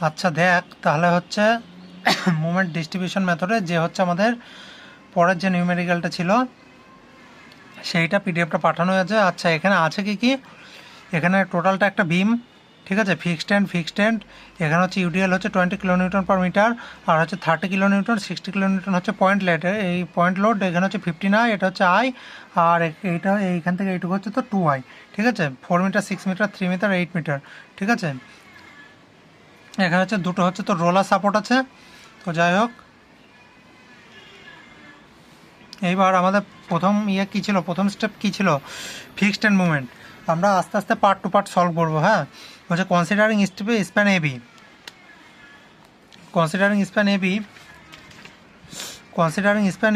আচ্ছা দেখ তাহলে হচ্ছে মোমেন্ট ডিস্ট্রিবিউশন মেথডে যে হচ্ছে আমাদের পরের যে নিউমেরিক্যালটা ছিল সেইটা পিডিএফটা পাঠানো হয়েছে। আচ্ছা এখানে আছে কি কি, এখানে টোটালটা একটা বিম, ঠিক আছে, ফিক্সড এন্ড এখানে হচ্ছে ইউডিএল হচ্ছে 20 কিলোনিউটন পার মিটার, আর হচ্ছে 30 কিলোনিউটন 60 কিলোনিউটন হচ্ছে পয়েন্ট লোড, এই পয়েন্ট লোড এখানে হচ্ছে 15 এটা হচ্ছে আই, আর এইটা এইখান থেকে এইটুকু হচ্ছে তো 2 আই, ঠিক আছে, 4 মিটার 6 মিটার 3 মিটার 8 মিটার, ঠিক আছে। এখানে হচ্ছে দুটো হচ্ছে তো রোলার সাপোর্ট আছে। তো যাই হোক, এইবার আমাদের প্রথম কী ছিল, প্রথম স্টেপ কী ছিল, ফিক্সড এন্ড মুভমেন্ট। আমরা আস্তে আস্তে পার্ট টু পার্ট সলভ করবো। হ্যাঁ, হচ্ছে considering span AB, considering span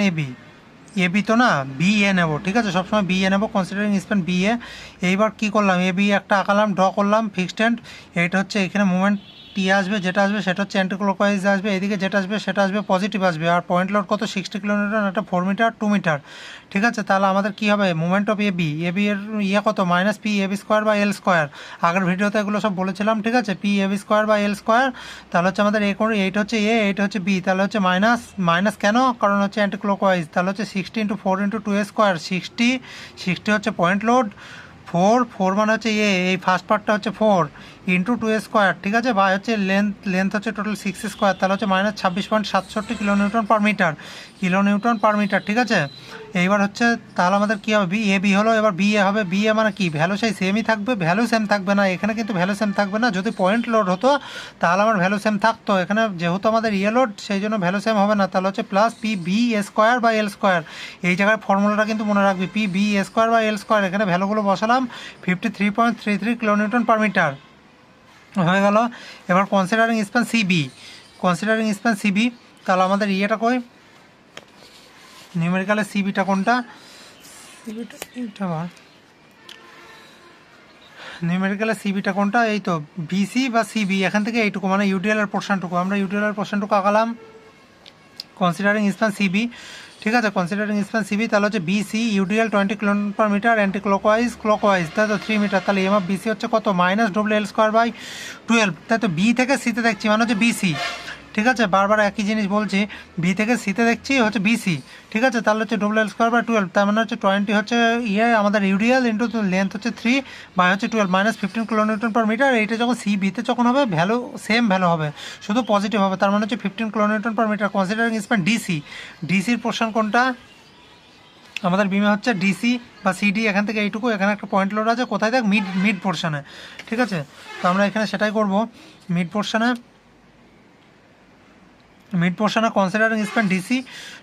AB তো না বি এ নেবো, ঠিক আছে, সবসময় বি এ নেবো, কনসিডারিং স্প্যান বি এ। এইবার কী করলাম, এবি একটা আঁকালাম, ড্র করলাম ফিক্সড এন্ড। এইটা হচ্ছে এখানে মুভমেন্ট টি আসবে, যেটা আসবে সেটা হচ্ছে অ্যান্টি ক্লকওয়াইজ আসবে, এদিকে যেটা আসবে সেটা আসবে পজিটিভ আসবে। আর পয়েন্ট লোড কত, 60 কিলোমিটার, একটা 4 মিটার 2 মিটার, ঠিক আছে। তাহলে আমাদের কী হবে, মুভমেন্ট অফ এবি এর কত, মাইনাস পি এবি স্কোয়ার বা এল স্কোয়ার। আগের ভিডিওতে এগুলো সব বলেছিলাম, ঠিক আছে, পি এবি স্কোয়ার বা এল স্কোয়ার। তাহলে হচ্ছে আমাদের এইটা হচ্ছে এইটা হচ্ছে বি, তাহলে হচ্ছে মাইনাস কেন, কারণ হচ্ছে অ্যান্টি ক্লকওয়াইজ। তাহলে হচ্ছে 60 × 4 × 2 স্কোয়ার, 60 হচ্ছে পয়েন্ট লোড, 4 মানে হচ্ছে এই ফার্স্ট পার্টটা হচ্ছে 4 × 2 স্কোয়ার, ঠিক আছে, বা হচ্ছে লেন্থ হচ্ছে টোটাল 6 স্কোয়ার, তাহলে হচ্ছে মাইনাস 26.67 কিলোনিউটন পার মিটার, ঠিক আছে। এইবার হচ্ছে তাহলে আমাদের কী হবে, বি হলো, এবার বি এ হবে, বি এ মানে কি, ভ্যালু সেই সেমই থাকবে, ভ্যালু সেম থাকবে না, এখানে কিন্তু ভ্যালু সেম থাকবে না। যদি পয়েন্ট লোড হতো তাহলে আমার ভ্যালু সেম থাকতো, এখানে যেহেতু আমাদের লোড সেই জন্য ভ্যালু সেম হবে না। তাহলে হচ্ছে প্লাস পি বি স্কোয়ার বা এল স্কোয়ার, এই জায়গায় ফর্মুলাটা কিন্তু মনে রাখবি, পি বি স্কোয়ার বা এল স্কোয়ার, এখানে ভ্যালুগুলো বসালাম, 53.33 কিলোনিউটন পার মিটার হয়ে গেল। এবার কনসিডারিং স্প্যান সিবি, তাহলে আমাদের ইয়েটা কই, নিউমেরিক্যালের সিবিটা কোনটা, সিবিটা কোনটা, এই তো বিসি বা সিবি, এখান থেকে এইটুকু মানে ইউডিএল এর পোর্শনটুকু, আমরা ইউডিএল এর পোর্শনটুকু আঁকালাম, কনসিডারিং স্প্যান সিবি, ঠিক আছে, কনসিডারিং স্প্যান সিবি, তাহলে হচ্ছে BC UDL 20 kilometre per metre, anti clockwise, তাই তো 3 মিটার, তাহলে এম অফ বিসি হচ্ছে কত, minus W L square by 12, তাই তো বি থেকে সিতে দেখছি মানে হচ্ছে বিসি, ঠিক আছে, বারবার একই জিনিস বলছি, বি থেকে সিতে দেখছি হচ্ছে বিসি, ঠিক আছে, তাহলে হচ্ছে ডব্লিউ এল স্কোয়ার বাই 12, তার মানে হচ্ছে 20 হচ্ছে আমাদের ইউডিএল ইন্টু লেন্থ হচ্ছে 3 বাই হচ্ছে 12 মাইনাস 15 কিলোনিউটন পার মিটার। এইটা যখন সি বিতে যখন হবে ভ্যালু সেম ভ্যালু হবে, শুধু পজিটিভ হবে, তার মানে হচ্ছে 15 kilonewton per metre. Considering span ডিসির পোর্শন কোনটা, আমাদের বিমে হচ্ছে ডিসি বা সিডি, এখান থেকে এইটুকু, এখানে একটা পয়েন্ট লোড আছে, কোথায় দেখ, মিড পোর্শনে, ঠিক আছে। তো আমরা এখানে সেটাই করব, মিড পোর্শনে কনসিডারিং স্প্যান ডিসি,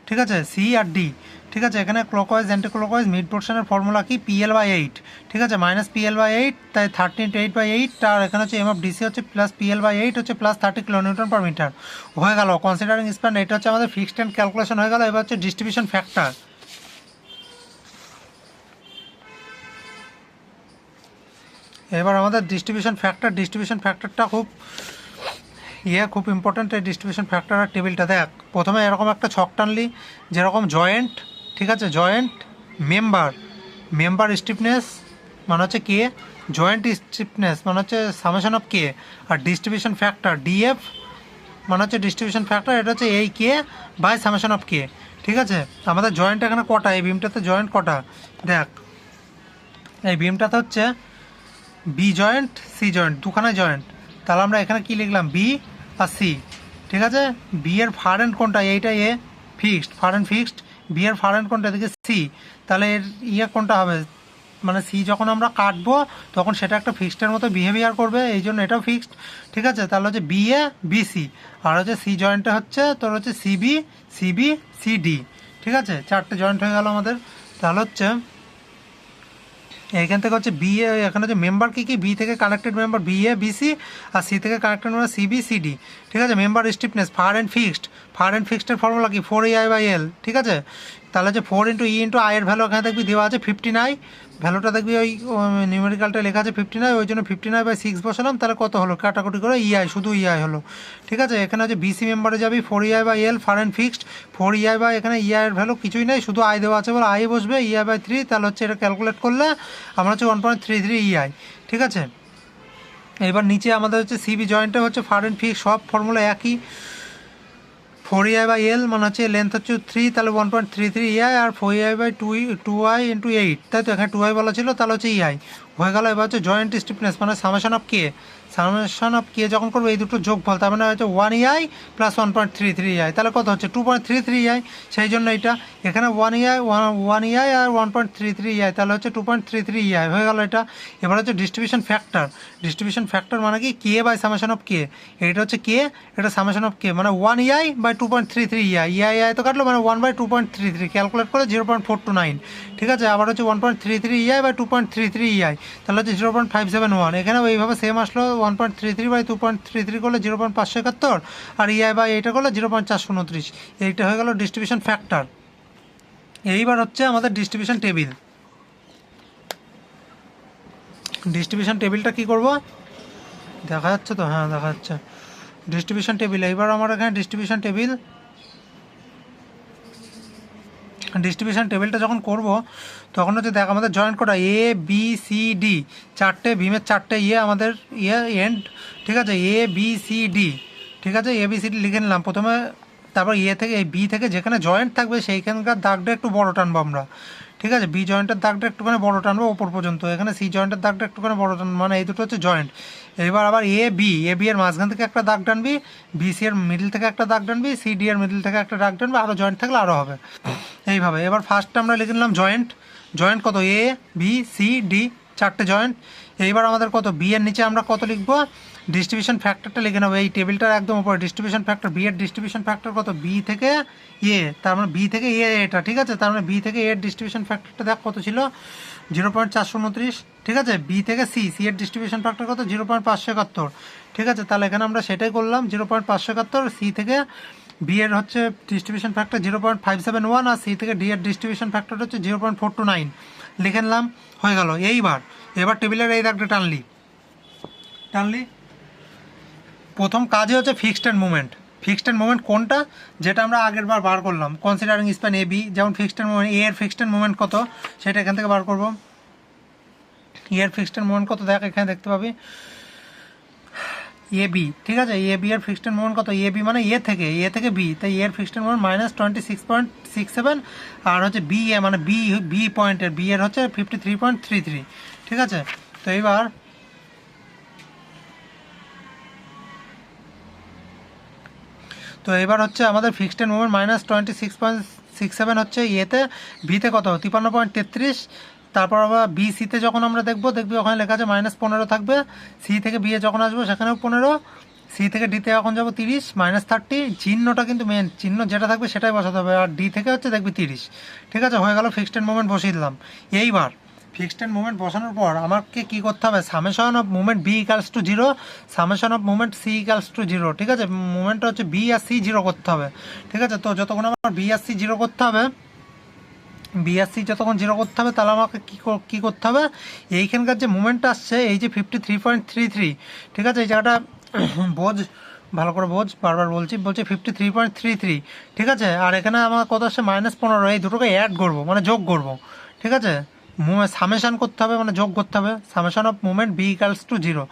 ঠিক আছে, সি আর ডি, ঠিক আছে। এখানে ক্লকওয়াইজ অ্যান্টি ক্লকওয়াইজ মিড পোর্শনের ফর্মুলা কি, PL/8, ঠিক আছে, মাইনাস PL/8, তাই 13 × 8/8, আর এখানে হচ্ছে এম অফ ডিসি হচ্ছে প্লাস PL/8 হচ্ছে প্লাস 30 কিলোনিউটন পার মিটার হয়ে গেল। কনসিডারিং স্প্যান এটা হচ্ছে আমাদের ফিক্সড এন্ড ক্যালকুলেশন হয়ে গেল। এবার হচ্ছে ডিস্ট্রিবিউশন ফ্যাক্টর, এবার আমাদের ডিস্ট্রিবিউশন ফ্যাক্টরটা খুব ইম্পর্ট্যান্ট। এই ডিস্ট্রিবিউশন ফ্যাক্টরের টেবিলটা দেখ, প্রথমে এরকম একটা ছক টানলি, যেরকম জয়েন্ট, ঠিক আছে, জয়েন্ট মেম্বার স্টিফনেস মানে হচ্ছে কে, জয়েন্ট স্টিফনেস মানে হচ্ছে সামেশন অফ কে, আর ডিস্ট্রিবিউশন ফ্যাক্টর ডিএফ মানে হচ্ছে ডিস্ট্রিবিউশন ফ্যাক্টর, এটা হচ্ছে এই K by summation of K, ঠিক আছে। আমাদের জয়েন্ট এখানে কটা, এই বিমটাতে জয়েন্ট কটা দেখ, এই বিমটাতে হচ্ছে বি জয়েন্ট সি জয়েন্ট, দুখানে জয়েন্ট, তাহলে আমরা এখানে কি লিখলাম, বি আর সি, ঠিক আছে। বি এর ফার এন্ড কোনটা, এইটা ফিক্সড, বি এর ফার এন্ড কোনটা, এদিকে সি, তাহলে এর কোনটা হবে, মানে সি যখন আমরা কাটবো তখন সেটা একটা ফিক্সডের মতো বিহেভিয়ার করবে, এই জন্য এটাও ফিক্সড, ঠিক আছে। তাহলে হচ্ছে বি এ বিসি, আর হচ্ছে সি জয়েন্টে হচ্ছে তোর হচ্ছে সিবি সিডি, ঠিক আছে, চারটে জয়েন্ট হয়ে গেল আমাদের। তাহলে হচ্ছে এইখান থেকে হচ্ছে বি এ, এখানে হচ্ছে মেম্বার কী বি থেকে connected member B A BC, আর সি থেকে কানেক্টেড মেম্বার সিবি সিডি, ঠিক আছে। মেম্বার স্টিফনেস ফার অ্যান্ড ফিক্সডের ফর্মুলা কি, 4EI/L, ঠিক আছে। তাহলে হচ্ছে 4 × E/I এর ভ্যালু এখানে দেখবি দেওয়া আছে 59, ভ্যালুটা দেখবি ওই নিউমেরিক্যালটা লেখা আছে 59, ওই জন্য 59/6 বসালাম, তাহলে কত হলো, কাটাকুটি করে শুধু ইআই হলো, ঠিক আছে। এখানে হচ্ছে বিসি মেম্বারে যাবি 4EI/L fur and fixed, 4EI বা এখানে এর ভ্যালু কিছুই নেই, শুধু আই দেওয়া আছে বলে আই বসবে, EI/3, তাহলে হচ্ছে এটা ক্যালকুলেট করলে আমরা হচ্ছে 1.33 EI, ঠিক আছে। এবার নিচে আমাদের হচ্ছে সিবি জয়েন্টে হচ্ছে ফার অ্যান্ড ফিক্স সব ফর্মুলা একই, 4EI/L মানে হচ্ছে লেন্থ হচ্ছে 3, তাহলে 1.33 EI, আর 4EI/2I ইন্টু 8, তাই তো এখানে 2I বলা ছিল, তাহলে হচ্ছে EI হয়ে গেল। এবার হচ্ছে জয়েন্ট স্টিফনেস মানে সামেশন অফ কে যখন করবো এই দুটো যোগফল, তার মানে হচ্ছে 1EI প্লাস 1.33EI, তাহলে কত হচ্ছে 2.33EI, সেই জন্য এটা এখানে 1EI আর 1.33EI, তাহলে হচ্ছে 2.33EI হয়ে গেল এটা। এবার হচ্ছে ডিস্ট্রিবিউশন ফ্যাক্টর মানে কি কে বাই সামেশন অফ কে, এটা হচ্ছে কে, এটা সামেশন অফ কে মানে 1EI/2.33EI, EI তো কাটলো মানে 1/2.33, ক্যালকুলেট করে 0.429, ঠিক আছে। আবার হচ্ছে 1.33EI/2.33EI, তাহলে হচ্ছে 0.571, এখানেও এইভাবে সেম আসলো, 1.33/2.33 করলে 0.571, আর EI/এটা করলে 0.429, এইটা হয়ে গেল ডিস্ট্রিবিউশন ফ্যাক্টর। এইবার হচ্ছে আমাদের ডিস্ট্রিবিউশন টেবিলটা কি করব, দেখা যাচ্ছে তো, হ্যাঁ দেখা যাচ্ছে ডিস্ট্রিবিউশন টেবিল। এইবার আমার এখানে ডিস্ট্রিবিউশন টেবিলটা যখন করব তখন হচ্ছে দেখ আমাদের জয়েন্ট করা ABCD, চারটে বিমের চারটে আমাদের এন্ড, ঠিক আছে, ABCD, ঠিক আছে, ABCD লিখে নিলাম প্রথমে। তারপর থেকে এই বি থেকে যেখানে জয়েন্ট থাকবে সেইখানকার দাগটা একটু বড় টানবো আমরা, ঠিক আছে, বি জয়েন্টের দাগটা একটুখানি বড় টানবো ওপর পর্যন্ত, এখানে সি জয়েন্টের দাগটা একটুখানি বড় টানবো, মানে এই দুটো হচ্ছে জয়েন্ট। এবার আবার এ বি এর মাঝখান থেকে একটা দাগ টানবি, BC এর মিডিল থেকে একটা দাগ টানবি, CD এর মিডিল থেকে একটা দাগ টানবি, আরও জয়েন্ট থাকলে আরও হবে এইভাবে। এবার ফার্স্টে আমরা লিখে নিলাম জয়েন্ট কত ABCD, চারটে জয়েন্ট। এইবার আমাদের কত বি এর নিচে আমরা কত লিখবো, ডিস্ট্রিবিউশন ফ্যাক্টরটা লিখে নেবো এই টেবিলটার একদম উপরে, ডিস্ট্রিবিউশন ফ্যাক্টর বি এর ডিস্ট্রিবিউশন ফ্যাক্টর কত, বি থেকে তার মানে বি থেকে এটা, ঠিক আছে, তার মানে বি থেকে এর ডিস্ট্রিবিউশন ফ্যাক্টরটা দেখ কত ছিল 0.429, ঠিক আছে। বি থেকে সি এর ডিস্ট্রিবিউশন ফ্যাক্টর কত 0.571, ঠিক আছে, তাহলে এখানে আমরা সেটাই করলাম 0.571। সি থেকে বি এর হচ্ছে ডিস্ট্রিবিউশন ফ্যাক্টর 0.571, আর সি থেকে ডি এর ডিস্ট্রিবিউশন ফ্যাক্টর হচ্ছে 0.429 লিখে নিলাম, হয়ে গেল। এবার টেবিলের এই দাগটা টানলি প্রথম কাজে হচ্ছে ফিক্সড এন্ড মুভমেন্ট কোনটা, যেটা আমরা আগের বার করলাম কনসিডারিং স্প্যান AB, যেমন ফিক্সড এন্ড মুভমেন্ট এর ফিক্সড এন্ড মুভমেন্ট কত সেটা এখান থেকে বার করব। এর ফিক্সড এন্ড মুভমেন্ট কত দেখ এখানে দেখতে পাবি AB, ঠিক আছে, AB এর ফিক্সড এন্ড মুভমেন্ট কত, AB মানে এ থেকে বি, তাই এর ফিক্সড এন্ড মুভমেন্ট -26.67, আর হচ্ছে BA মানে বি পয়েন্টের বি এর হচ্ছে 53.33, ঠিক আছে। তো এবার হচ্ছে আমাদের ফিক্সড এন্ড মুভমেন্ট -26.67 হচ্ছে এতে, বিতে কত 53.33, তারপর আবার BC-তে যখন আমরা দেখবি ওখানে লেখা আছে -15 থাকবে, সি থেকে বিয়ে যখন আসবো সেখানেও 15, সি থেকে ডিতে এখন যাবো 30 -30, চিহ্নটা কিন্তু মেন চিহ্ন যেটা থাকবে সেটাই বসাতে হবে, আর ডি থেকে হচ্ছে দেখবি 30, ঠিক আছে, হয়ে গেল ফিক্সড এন্ড মুভমেন্ট বসিয়ে দিলাম। এইবার ফিক্সড এন্ড মুভমেন্ট বসানোর পর আমাকে কী করতে হবে, summation of movement B equals to 0, summation of movement C equals to 0, ঠিক আছে, মুভমেন্টটা হচ্ছে B আর C 0 করতে হবে, ঠিক আছে। তো যতক্ষণ আমার B আর C 0 করতে হবে, যতক্ষণ 0 করতে হবে, তাহলে আমাকে কী করতে হবে, এইখানকার যে মুভমেন্টটা আসছে এই যে 53.33, ঠিক আছে, এই জায়গাটা ভালো করে বারবার বলছি 53.33, ঠিক আছে, আর এখানে আমার কত আসছে -15, এই দুটোকে অ্যাড করবো মানে যোগ করবো, ঠিক আছে, সামেশান করতে হবে মানে যোগ করতে হবে, summation of movement B equals to 0,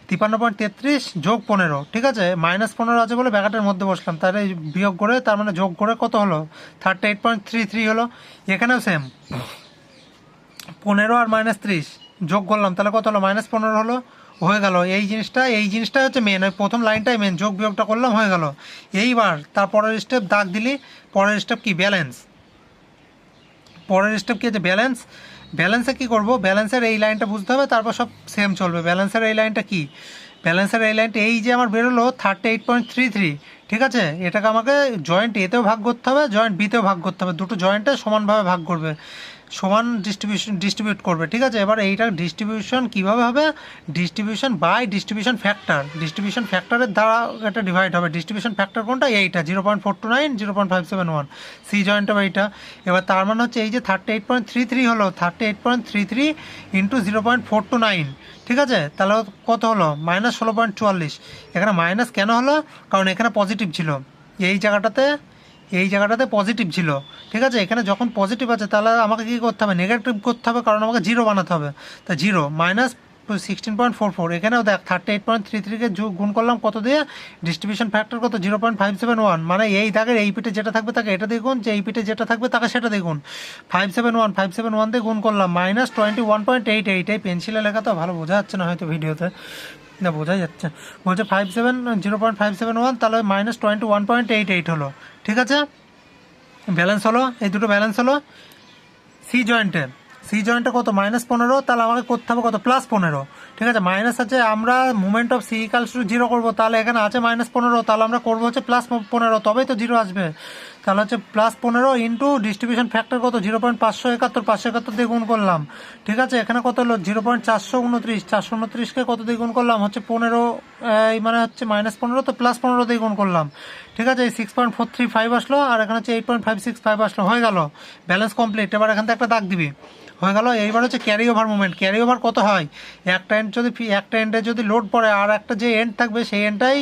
53.33 যোগ 15, ঠিক আছে, -15 আছে বলে ব্যাকেটের মধ্যে বসলাম, তাহলে বিয়োগ করে তার মানে যোগ করে কত হলো 38.33 হলো। এখানেও সেম 15 আর -30 যোগ করলাম, তাহলে কত হলো -15 হলো, হয়ে গেল। এই জিনিসটা হচ্ছে মেন, ওই প্রথম লাইনটাই মেন, যোগ বিয়োগটা করলাম হয়ে গেল। এইবার তারপরের স্টেপ দাগ দিলি, পরের স্টেপ কি ব্যালেন্সে কী করবো, ব্যালেন্সের এই লাইনটা বুঝতে হবে, তারপর সব সেম চলবে। ব্যালেন্সের এই লাইনটা কি, এই যে আমার বেরোলো 38.33, ঠিক আছে, এটাকে আমাকে জয়েন্ট এতেও ভাগ করতে হবে, জয়েন্ট বিতেও ভাগ করতে হবে, দুটো জয়েন্টে সমানভাবে ভাগ করবে, সমান ডিস্ট্রিবিউট করবে, ঠিক আছে। এবার এইটার ডিস্ট্রিবিউশন কীভাবে হবে, ডিস্ট্রিবিউশন বাই ডিস্ট্রিবিউশন ফ্যাক্টরের দ্বারা এটা ডিভাইড হবে। ডিস্ট্রিবিউশন ফ্যাক্টর কোনটা, এইটা 0.429, 0.571, সি জয়েন্ট হবে এইটা। এবার তার মানে হচ্ছে এই যে 38.33 হলো, 38.33 ইন্টু 0.429, ঠিক আছে, তাহলে কত হলো -16.44। এখানে মাইনাস কেন হলো, কারণ এখানে পজিটিভ ছিল, এই জায়গাটাতে পজিটিভ ছিল, ঠিক আছে, এখানে যখন পজিটিভ আছে তাহলে আমাকে কী করতে হবে, নেগেটিভ করতে হবে, কারণ আমাকে 0 বানাতে হবে, তা 0 - 16.44, এখানেও দেখ 38.33কে গুণ করলাম কত দিয়ে, ডিস্ট্রিবিউশন ফ্যাক্টর কত 0.571, মানে এই দাগের এই পিঠে যেটা থাকবে তাকে এটা দিয়ে গুণ, যে এই পিঠে যেটা থাকবে তাকে সেটা দিয়ে গুণ, 571 দিয়ে গুণ করলাম -21.88, এই পেন্সিলে লেখা তো ভালো বোঝা যাচ্ছে না হয়তো ভিডিওতে, না বোঝাই যাচ্ছে, বলছে 0.571, তাহলে -21.88 হলো, ঠিক আছে, ব্যালেন্স হলো, এই দুটো ব্যালেন্স হলো। সি জয়েন্টে কত -15, তাহলে আমাকে করতে হবে কত +15, ঠিক আছে, মাইনাস আছে, আমরা movement of C equals to 0 করবো, তাহলে এখানে আছে -15, তাহলে আমরা করবো হচ্ছে +15, তবেই তো 0 আসবে, তাহলে হচ্ছে +15 ইন্টু ডিস্ট্রিবিউশন ফ্যাক্টর কত 0.571 দিয়ে গুণ করলাম, ঠিক আছে, এখানে কত হলো 0.429কে কত দিয়ে গুণ করলাম হচ্ছে 15, এই মানে হচ্ছে -15, তো +15 দিয়ে গুণ করলাম, ঠিক আছে, এই 6.435 আসলো, আর এখানে হচ্ছে 8.565 আসলো, হয়ে গেল, ব্যালেন্স কমপ্লিট। এবার এখান থেকে একটা দাগ দিবি, হয়ে গেল। এইবার হচ্ছে carry over movement, carry over কত হয়, একটা এন্ডে যদি লোড পড়ে, আর একটা যে এন্ড থাকবে সেই এন্ডটাই,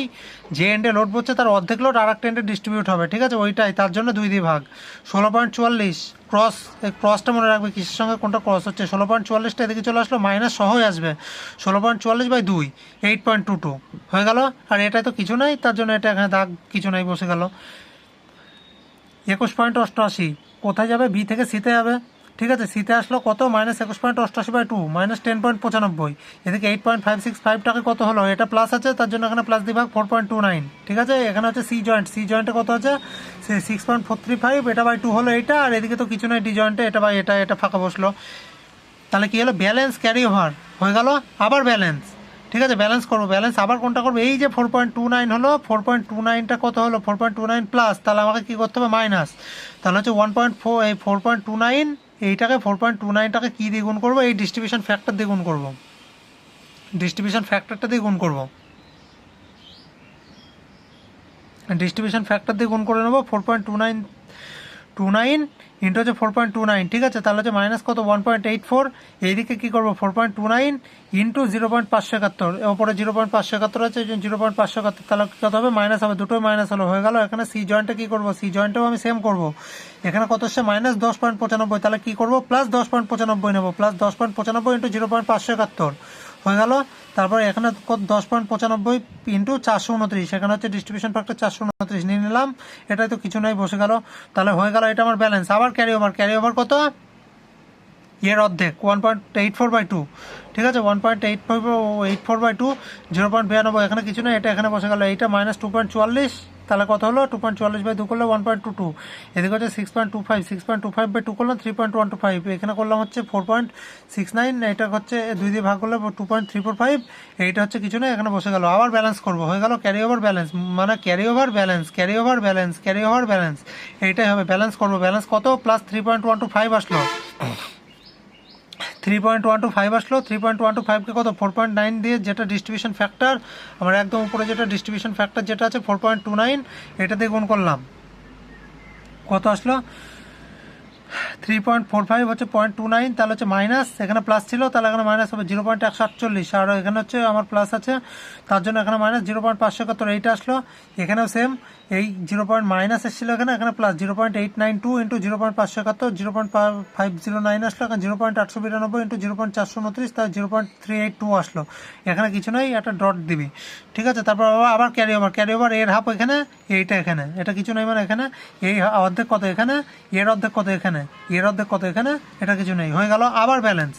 যে এন্ডে লোড পড়ছে তার অর্ধেক লোড আর একটা এন্ডে ডিস্ট্রিবিউট হবে, ঠিক আছে, ওইটাই, তার জন্য 2 দিয়ে ভাগ। 16.44 ক্রস, এই ক্রসটা মনে রাখবে কিসের সঙ্গে কোনটা ক্রস হচ্ছে, 16.44টা এদিকে চলে আসলো, মাইনাস সহই আসবে, 16.44/2, 8.22 হয়ে গেল। আর এটা তো কিছু নাই, তার জন্য এটা এখানে দাগ কিছু নাই বসে গেল। 21.88 কোথায় যাবে, বি থেকে সিতে যাবে, ঠিক আছে, সিতে আসলো কত -21.88/2, -10.95, এদিকে 8.565টাকে কত হলো, এটা প্লাস আছে তার জন্য এখানে প্লাস দিভাগ 4.29, ঠিক আছে, এখানে হচ্ছে সি জয়েন্টে কত আছে 6.435, এটা বাই 2 হলো এইটা, আর এদিকে তো কিছু নয় ডি জয়েন্টে, এটা বাই এটা ফাঁকা বসলো, তাহলে কি হলো ব্যালেন্স ক্যারি ওভার হয়ে গেল। আবার ব্যালেন্স, ঠিক আছে, ব্যালেন্স করবো, ব্যালেন্স আবার কোনটা করবো, এই যে 4.29 হলো, 4.29টা কত হলো 4.29 প্লাস, তাহলে আমাকে কী করতে হবে মাইনাস, তাহলে হচ্ছে 1.4, এই 4.29, এইটাকে 4.29টাকে কী দিয়ে গুণ করবো, এই ডিস্ট্রিবিউশন ফ্যাক্টর দিয়ে গুণ করবো, ডিস্ট্রিবিউশন ফ্যাক্টরটা দিয়ে গুণ করবো, ডিস্ট্রিবিউশন ফ্যাক্টর দিয়ে গুণ করে নেবো, 4.29 ইন্টু হচ্ছে 4.29, ঠিক আছে, তাহলে হচ্ছে মাইনাস কত 1.84, এইদিকে কী করবো 4.29 ইন্টু 0.571, ওপরে 0.571 আছে, 0.571, তাহলে কত হবে মাইনাস হবে, দুটোই মাইনাস হলো, হয়ে গেল। এখানে সি জয়েন্টে কী করবো, সি জয়েন্টেও আমি সেম করবো, এখানে কত হচ্ছে -10.95, তাহলে কী করবো +10.95 নেবো, +10.95 ইন্টু 0.571 হয়ে গেল। তারপরে এখানে 10.95 ইন্টু 429, এখানে হচ্ছে ডিস্ট্রিবিউশন ফ্যাক্টর 429 নিয়ে নিলাম, এটাই তো কিছু নাই বসে গেল, তাহলে হয়ে গেল এটা আমার ব্যালেন্স। আবার ক্যারি ওভার কত, এর অর্ধেক 1.84/2, ঠিক আছে, 1.84/2, 0.92, এখানে কিছু নেই, এটা এখানে বসে গেল, এইটা -2.44, তাহলে কত হলো 2.44/2 করলে 1.22, এদিকে হচ্ছে 6.25/2 করলাম 3.125, এখানে করলাম হচ্ছে 4.69, এটা হচ্ছে 2 দিয়ে ভাগ করলে 2.345, এইটা হচ্ছে কিছু নেই, এখানে বসে গেল। আবার ব্যালেন্স করবো, হয়ে গেল ক্যারি ওভার ব্যালেন্স, মানে ক্যারি ওভার ব্যালেন্স, এইটাই হবে ব্যালেন্স করবো, ব্যালেন্স কত +3.125 আসলো, 3.125 আসলো, 3.125কে কত 4.9 দিয়ে, যেটা ডিস্ট্রিবিউশন ফ্যাক্টর আমার একদম উপরে যেটা ডিস্ট্রিবিউশন ফ্যাক্টর যেটা আছে 4.29, এটা দিয়ে গুণ করলাম, কত আসলো 3.45 হচ্ছে 0.29, তাহলে হচ্ছে মাইনাস, এখানে প্লাস ছিল তাহলে এখানে মাইনাস হবে 0.148, আর এখানে হচ্ছে আমার প্লাস আছে তার জন্য এখানে মাইনাস 0.571, এইটা আসলো, এখানেও সেম, এই মাইনাস এসেছিলো এখানে প্লাস 0.892 ইন্টু 0.571, 0.509 আসলো, এখানে 0.892 ইন্টু 0.429, তাহলে 0.382 আসলো, এখানে কিছু নয়, একটা ডট দিবি, ঠিক আছে। তারপর আবার ক্যারি ওভার এর হাফ এখানে, এইটা এখানে, এটা কিছু নয়, মানে এখানে এই অর্ধেক কত এখানে, এর অর্ধেক কত এখানে, এর অর্ধেক কত এখানে, এটা কিছু নেই, হয়ে গেল। আবার ব্যালেন্স,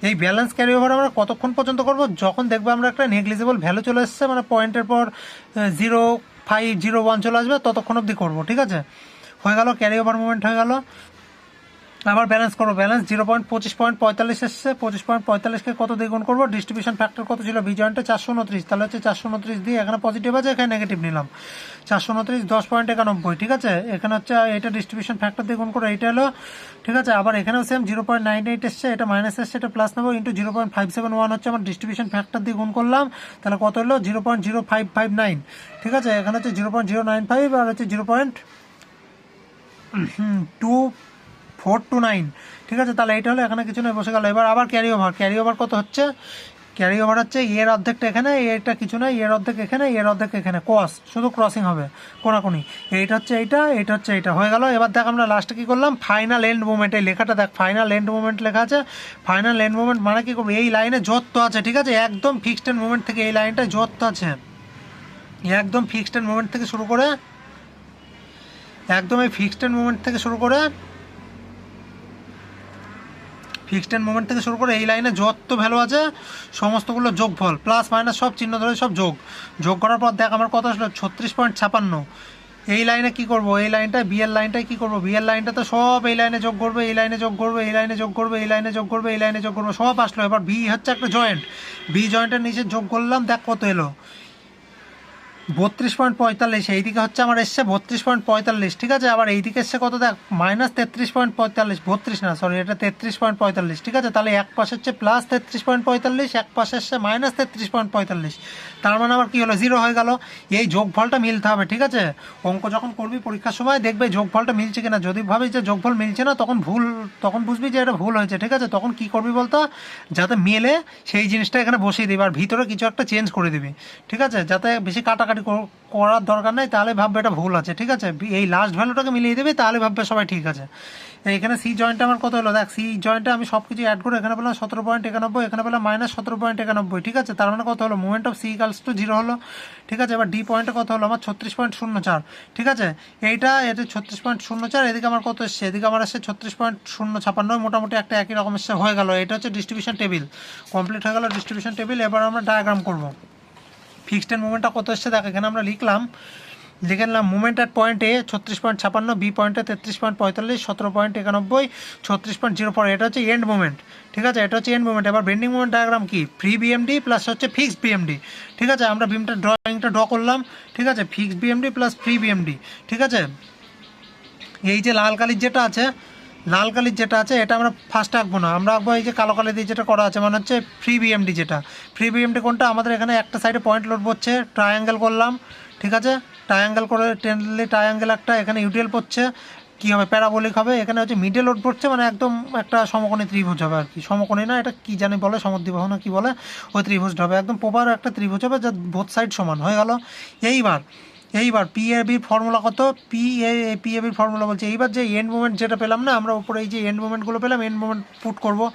এই ব্যালেন্স ক্যারি ওভার আমরা কতক্ষণ পর্যন্ত করব, যখন দেখবো আমরা একটা নেগলিজেবল ভ্যালু চলে এসছে, মানে পয়েন্টের পর 0.501 চলে আসবে, ততক্ষণ অবধি করবো, ঠিক আছে, হয়ে গেল, ক্যারি ওভার মুভমেন্ট হয়ে গেল। আবার ব্যালেন্স করবো, ব্যালেন্স 0.25.45 এসছে, 25.45কে কত দিয়ে গুণ করবো, ডিস্ট্রিবিউশন ফ্যাক্টর কত ছিল বি জয়েন্টে 429, তাহলে হচ্ছে 429 দিয়ে, এখানে পজিটিভ আছে এখানে নেগেটিভ নিলাম, 429 10.91, ঠিক আছে, এখানে হচ্ছে এটা ডিস্ট্রিবিউশন ফ্যাক্টর দিয়ে গুণ করে, এইটা হলো, ঠিক আছে। আবার এখানেও সেম 0.98 এসছে, এটা মাইনাস এসছে, এটা প্লাস নেবো, ইন্টু 0.571 হচ্ছে আমার ডিস্ট্রিবিউশন ফ্যাক্টর দিয়ে গুণ করলাম, তাহলে কত হলো 0.0559, ঠিক আছে, এখানে হচ্ছে 0.095, আর হচ্ছে 0.2429, ঠিক আছে, তাহলে এইটা হলো, এখানে কিছু নয় বসে গেল। এবার আবার ক্যারি ওভার কত হচ্ছে, ক্যারি ওভার হচ্ছে এর অর্ধেকটা এখানে, এটা কিছু না, এর অর্ধেক এখানে, এর অর্ধেক এখানে, ক্রস, শুধু ক্রসিং হবে কোনাকুনি। এইটা হচ্ছে এইটা, এটা হচ্ছে এইটা, হয়ে গেল। এবার দেখ আমরা লাস্টে কী করলাম, ফাইনাল এন্ড মুভমেন্ট, এই লেখাটা দেখ, ফাইনাল এন্ড মুভমেন্ট লেখা আছে। ফাইনাল এন্ড মুভমেন্ট মানে কী করবো, এই লাইনে যত আছে, ঠিক আছে, একদম ফিক্সড এন্ড মুভমেন্ট থেকে এই লাইনটা যত আছে, একদম ফিক্সড এন্ড মুভমেন্ট থেকে শুরু করে, একদম এই ফিক্সড এন্ড মুভমেন্ট থেকে শুরু করে, ফিক্সড এন্ড মুভমেন্ট থেকে শুরু করে এই লাইনে যত ভ্যালু আছে সমস্তগুলো যোগফল, প্লাস মাইনাস সব চিহ্ন ধরে সব যোগ করার পর দেখ আমার কত আসলো, 36.56। এই লাইনে কি করব, এই লাইনটা বিয়ের লাইনটাই কি করব, বিয়ের লাইনটা তো সব এই লাইনে যোগ করবে, এই লাইনে যোগ করবে, এই লাইনে যোগ করবে, এই লাইনে যোগ করবে, এই লাইনে যোগ করবে, সব আসলো। এবার বি হচ্ছে একটা জয়েন্ট, বি জয়েন্টের নিচে যোগ করলাম, দেখ কত এলো, 32.45। এইদিকে হচ্ছে আমার এসছে 32.45, ঠিক আছে। আবার এইদিকে এসছে কত দেখ, -33.45, 32 না সরি, এটা 33.45, ঠিক আছে। তাহলে এক পাশে হচ্ছে +33.45, এক পাশে এসছে -33.45, তার মানে আবার কী হলো, 0 হয়ে গেল। এই যোগফলটা মিলতে হবে, ঠিক আছে। অঙ্ক যখন করবি পরীক্ষার সময় দেখবে যোগফলটা মিলছে কিনা, যদি ভাবি যে যোগফল মিলছে না তখন বুঝবি যে এটা ভুল হয়েছে, ঠিক আছে। তখন কি করবি বলতো, যাতে মেলে সেই জিনিসটা এখানে বসিয়ে দিবি, আর ভিতরে কিছু একটা চেঞ্জ করে দিবি, ঠিক আছে, যাতে বেশি কাটাকাটি করার দরকার নেই, তাহলে ভাববে এটা ভুল আছে, ঠিক আছে। এই লাস্ট ভ্যালুটাকে মিলিয়ে দেবে, তাহলে ভাববে সবাই ঠিক আছে। এখানে সি জয়েন্টটা আমার কত হলো দেখ, সি জয়েন্টে আমি সব কিছু অ্যাড করে এখানে পেলাম 17.91, এখানে পেলাম -17.91, ঠিক আছে। তার মানে কত হলো, movement of C equals to 0 হলো, ঠিক আছে। এবার ডি পয়েন্টে কত হলো আমার 36.04, ঠিক আছে। এটা 36.04, এদিকে আমার কত এসছে, এদিকে আমার এসছে 36.056, মোটামুটি একটা একই রকম এসছে, হয়ে গেল। এটা হচ্ছে ডিস্ট্রিবিউশন টেবিল, কমপ্লিট হয়ে গেল ডিস্ট্রিবিউশন টেবিল। এবার আমরা ডায়াগ্রাম করবো। ফিক্সড এন্ড মুভমেন্টটা কত এসছে দেখ, এখানে আমরা লিখে নিলাম movement at point A 36.56, B পয়েন্টে 33.45, 17.91, 36.04, এটা হচ্ছে এন্ড মুভমেন্ট, ঠিক আছে, এটা হচ্ছে এন্ড মুভমেন্ট। এবার বেন্ডিং মুভমেন্ট ডায়াগ্রাম কি, ফ্রি বিএমডি প্লাস হচ্ছে ফিক্সড বিএমডি, ঠিক আছে। আমরা বিমটা ড্রয়িংটা ড্র করলাম, ঠিক আছে, fixed BMD plus free BMD, ঠিক আছে। এই যে লাল কালির যেটা আছে এটা আমরা ফার্স্টে আঁকবো না, আমরা আঁকবো এই যে কালো কালি দিয়ে যেটা করা আছে, মানে হচ্ছে ফ্রি বিএমডি। যেটা ফ্রি বিএমডি কোনটা, আমাদের এখানে একটা সাইডে পয়েন্ট লোড পড়ছে, ট্রায়াঙ্গেল করলাম, ঠিক আছে, ট্রায়াঙ্গেল করে টেনলি ট্রায়াঙ্গেল একটা, এখানে ইউটিএল পড়ছে, কী হবে, প্যারাবোলিক হবে। এখানে হচ্ছে মিডল লোড পড়ছে, মানে একদম একটা সমকোণী ত্রিভুজ হবে আর কি, সমকোণী না, এটা কী জানি বলে, সমদ্বিবাহু না কী বলে, ওই ত্রিভুজটা হবে, একদম প্রপার একটা ত্রিভুজ হবে যা বোথ সাইড সমান হয়ে গেল। এইবার পিএবির ফর্মুলা কত, পিএবির ফর্মুলা বলছে, এইবার যে এন্ড মুভমেন্ট যেটা পেলাম না আমরা উপরে, এই যে এন্ড মুভমেন্টগুলো পেলাম, এন্ড মুভমেন্ট পুট করবো।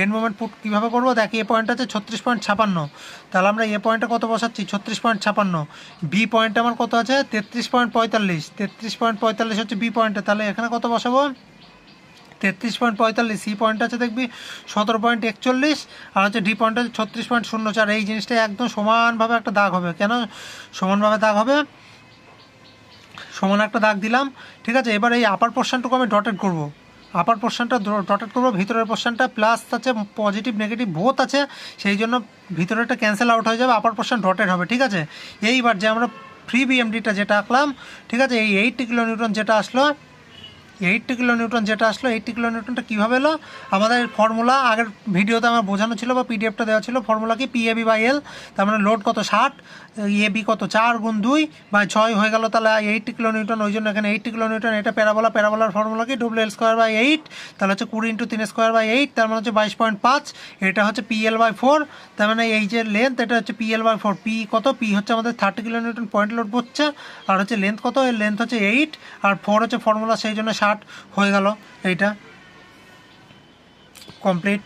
এন্ড মুভমেন্ট পুট কীভাবে করবো দেখ, এ পয়েন্ট আছে 36.56, তাহলে আমরা এ পয়েন্টে কত বসাচ্ছি 36.56, বি পয়েন্টে আমার কত আছে 33.45 হচ্ছে বি পয়েন্টে, তাহলে এখানে কত বসাবো 33.45, সি পয়েন্ট আছে দেখবি 17.41, আর হচ্ছে ডি পয়েন্ট আছে 36.04। এই জিনিসটা একদম সমানভাবে একটা দাগ হবে, কেন সমানভাবে দাগ হবে, সমান একটা দাগ দিলাম, ঠিক আছে। এবার এই আপার পোর্শনটুকু আমি ডটেড করব, আপার পোর্শনটা ডটেড করবো, ভিতরের পোর্শনটা প্লাস আছে, পজিটিভ নেগেটিভ বোথ আছে, সেই জন্য ভিতরেরটা ক্যান্সেল আউট হয়ে যাবে, আপার পোর্শন ডটেড হবে, ঠিক আছে। এইবার যে আমরা ফ্রি বিএমডিটা যেটা আঁকলাম, ঠিক আছে, এই 80 কিলোনিউটন যেটা আসলো, 80 কিলোনিউটন যেটা আসলো, 80 কিলোনিউটনটা কীভাবে এলো, আমাদের ফর্মুলা আগের ভিডিওতে আমার বোঝানো ছিল বা পিডিএফটা দেওয়া ছিল, ফর্মুলা কি PAB/L, তার মানে লোড কত 60, এবি কত 4 × 2/6 হয়ে গেল, তাহলে 80 কিলোনিউটন, ওই জন্য এখানে 80 কিলোনিউটন। এটা প্যারাবোলার ফর্মুলা কি WL²/8, তাহলে হচ্ছে 20 × 3² 8, তার মানে হচ্ছে 22.5, এটা হচ্ছে PL/4, তার মানে এই যে লেন্থ এটা হচ্ছে PL/4, পি কত, পি হচ্ছে আমাদের 30 কিলোনিউটন পয়েন্ট লোড পড়ছে, আর হচ্ছে লেন্থ কত, এর লেন্থ হচ্ছে 8, আর 4 হচ্ছে ফর্মুলা, সেই জন্য 60 হয়ে গেল। এইটা কমপ্লিট।